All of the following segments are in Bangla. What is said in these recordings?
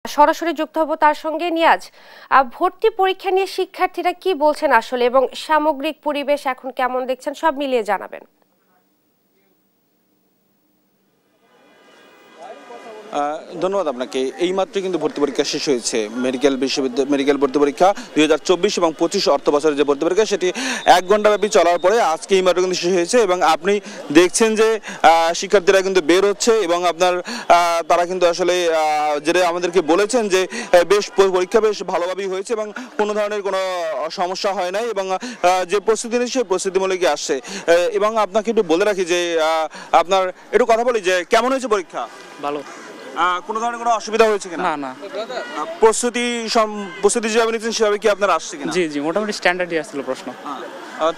সরাসরি যুক্ত হব তার সঙ্গে। নিয়াজ, ভর্তি পরীক্ষা নিয়ে শিক্ষার্থীরা কি বলছেন আসলে এবং সামগ্রিক পরিবেশ এখন কেমন দেখছেন, সব মিলিয়ে জানাবেন। ধন্যবাদ আপনাকে। এইমাত্র কিন্তু ভর্তি পরীক্ষা শেষ হয়েছে। মেডিকেল ভর্তি পরীক্ষা 2024 এবং 25 অর্থ বছরের যে ভর্তি পরীক্ষা সেটি 1 ঘন্টা ব্যাপী চলার পরে আজকে এইমাত্র কিন্তু শেষ হয়েছে এবং আপনি দেখছেন যে শিক্ষার্থীরা কিন্তু বের হচ্ছে এবং আপনার তারা কিন্তু আসলে যেটা আমাদেরকে বলেছেন যে পরীক্ষা বেশ ভালোভাবেই হয়েছে এবং কোনো ধরনের কোনো সমস্যা হয় নাই এবং যে প্রস্তুতি নিচ্ছে সেই প্রস্তুতিমূলকই আসছে। এবং আপনাকে একটু বলে রাখি যে আপনার একটু কথা বলি যে কেমন হয়েছে পরীক্ষা? ভালো। কোনো ধরনের কোনো অসুবিধা হয়েছে কিনা? না না। প্রস্তুতি যেভাবে নিচ্ছেন সেভাবে কি আপনার আসছে কিনা? জি জি, মোটামুটি স্ট্যান্ডার্ডই আসছিল প্রশ্ন।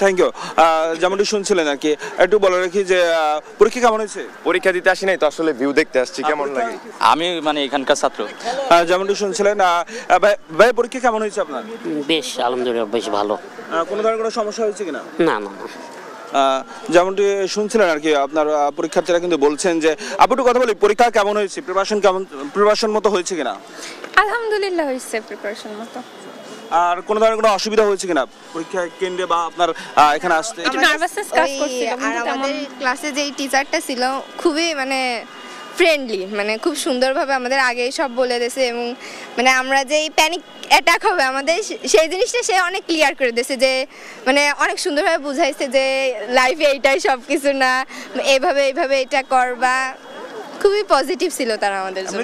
Thank you. যেমনটি শুনছিলেন আর কি, একটু বলে রাখি যে পরীক্ষা কেমন হয়েছে? পরীক্ষা দিতে আসি নাই তো, আসলে ভিউ দেখতে আসছি কেমন লাগে। আমি এখানকার ছাত্র। যেমনটি শুনছিলেন ভাই, পরীক্ষা কেমন হয়েছে আপনার? বেশ, আলহামদুলিল্লাহ বেশ ভালো। কোনো ধরনের কোনো সমস্যা হয়েছে কিনা? না না। যেমনটি শুনছিলেন আর কি, আপনার পরীক্ষার্থীরা কিন্তু বলছেন যে আপু একটু কথা বলি, পরীক্ষা কেমন হয়েছে, প্রিপারেশন মতো হয়েছে কিনা? আলহামদুলিল্লাহ হয়েছে প্রিপারেশন মতো। আর কোনো ধরনের কোনো অসুবিধা হয়েছে কিনা পরীক্ষা কেন্দ্রে বা আপনার এখানে আসতে? একটু নার্ভাসনেস কাজ করছিল। আর আমাদের ক্লাসে যেই টিচারটা ছিল খুবই ফ্রেন্ডলি, খুব সুন্দরভাবে আমাদের আগে সব বলে দিয়েছে এবং আমরা যেই প্যানিক অ্যাটাক হবে আমাদের সেই জিনিসটা সে অনেক ক্লিয়ার করে দিয়েছে, যে অনেক সুন্দরভাবে বুঝাইছে যে লাইফে এইটাই সব কিছু না, এইভাবে এটা করবা। খুবই পজিটিভ ছিল তারা আমাদের জন্য।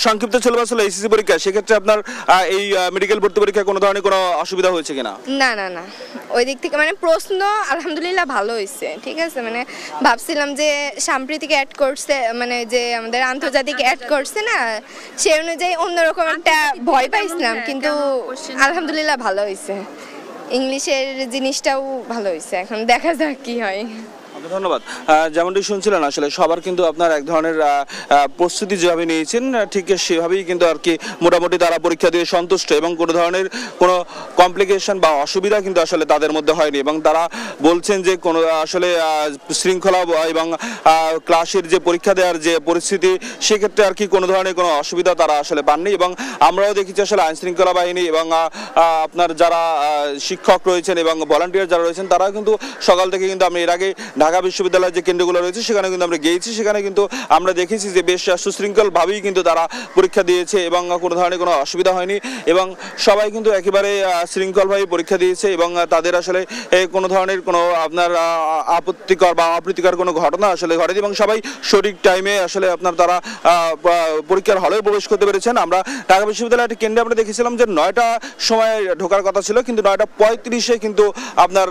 সংক্ষিপ্ত সিলেবাস হলো এসএসসি পরীক্ষা, সেক্ষেত্রে আপনার এই মেডিকেল ভর্তি পরীক্ষায় কোনো ধরনের কোনো অসুবিধা হয়েছে কিনা? না না না, ওই দিক থেকে প্রশ্ন আলহামদুলিল্লাহ ভালো হয়েছে, ঠিক আছে। ভাবছিলাম যে সাম্প্রতিক অ্যাড করছে, যে আমাদের আন্তর্জাতিক অ্যাড করছে না, সেই অনুযায়ী অন্যরকম একটা ভয় পাইছিলাম, কিন্তু আলহামদুলিল্লাহ ভালো হয়েছে। ইংলিশের জিনিসটাও ভালো হয়েছে, এখন দেখা যাক কি হয়। ধন্যবাদ। যেমনটি শুনছিলেন আসলে সবার কিন্তু আপনার এক ধরনের প্রস্তুতি যেভাবে নিয়েছেন ঠিক সেভাবেই কিন্তু আর কি মোটামুটি তারা পরীক্ষা দিয়ে সন্তুষ্ট এবং কোনো ধরনের কোনো কমপ্লিকেশন বা অসুবিধা কিন্তু আসলে তাদের মধ্যে হয়নি এবং তারা বলছেন যে কোনো আসলে শৃঙ্খলা এবং ক্লাসের যে পরীক্ষা দেওয়ার যে পরিস্থিতি সেক্ষেত্রে আর কি কোনো ধরনের কোনো অসুবিধা তারা আসলে পাননি এবং আমরাও দেখেছি আসলে আইন শৃঙ্খলা বাহিনী এবং আপনার যারা শিক্ষক রয়েছেন এবং ভলান্টিয়ার যারা রয়েছেন তারাও কিন্তু সকাল থেকে কিন্তু আমি এর আগে ঢাকা বিশ্ববিদ্যালয়ের যে কেন্দ্রগুলো রয়েছে সেখানে কিন্তু আমরা গিয়েছি, সেখানে কিন্তু আমরা দেখেছি যে বেশ সুশৃঙ্খলভাবেই কিন্তু তারা পরীক্ষা দিয়েছে এবং কোনো ধরনের কোনো অসুবিধা হয়নি এবং সবাই কিন্তু একেবারে শৃঙ্খলভাবে পরীক্ষা দিয়েছে এবং তাদের আসলে কোনো ধরনের কোনো আপনার আপত্তিকর বা অপ্রীতিকর কোনো ঘটনা আসলে ঘটেনি এবং সবাই সঠিক টাইমে আসলে আপনার তারা পরীক্ষার হলেও প্রবেশ করতে পেরেছেন। আমরা ঢাকা বিশ্ববিদ্যালয়ের কেন্দ্রে আমরা দেখেছিলাম যে 9টার সময় ঢোকার কথা ছিল, কিন্তু 9:35 কিন্তু আপনার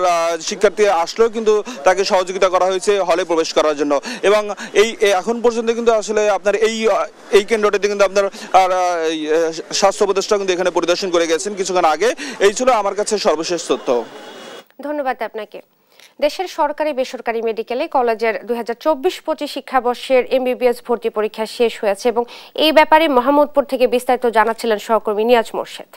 শিক্ষার্থী আসলেও কিন্তু তাকে সহযোগিতা করা হয়েছে হলে প্রবেশ করার জন্য এবং এই এখন পর্যন্ত কিন্তু আসলে আপনার এই কেন্দ্রটিতে কিন্তু আপনার স্বাস্থ্য উপদেষ্টা কিন্তু এখানে পরিদর্শন করে গেছেন কিছুক্ষণ আগে। এই ছিল আমার কাছে সর্বশেষ তথ্য। ধন্যবাদ আপনাকে। দেশের সরকারি বেসরকারি মেডিকেলে কলেজের 2024-25 শিক্ষাবর্ষের এমবিবিএস ভর্তি পরীক্ষা শেষ হয়েছে এবং এই ব্যাপারে মোহাম্মদপুর থেকে বিস্তারিত জানাচ্ছিলেন সহকর্মী নিয়াজ মোর্শেদ।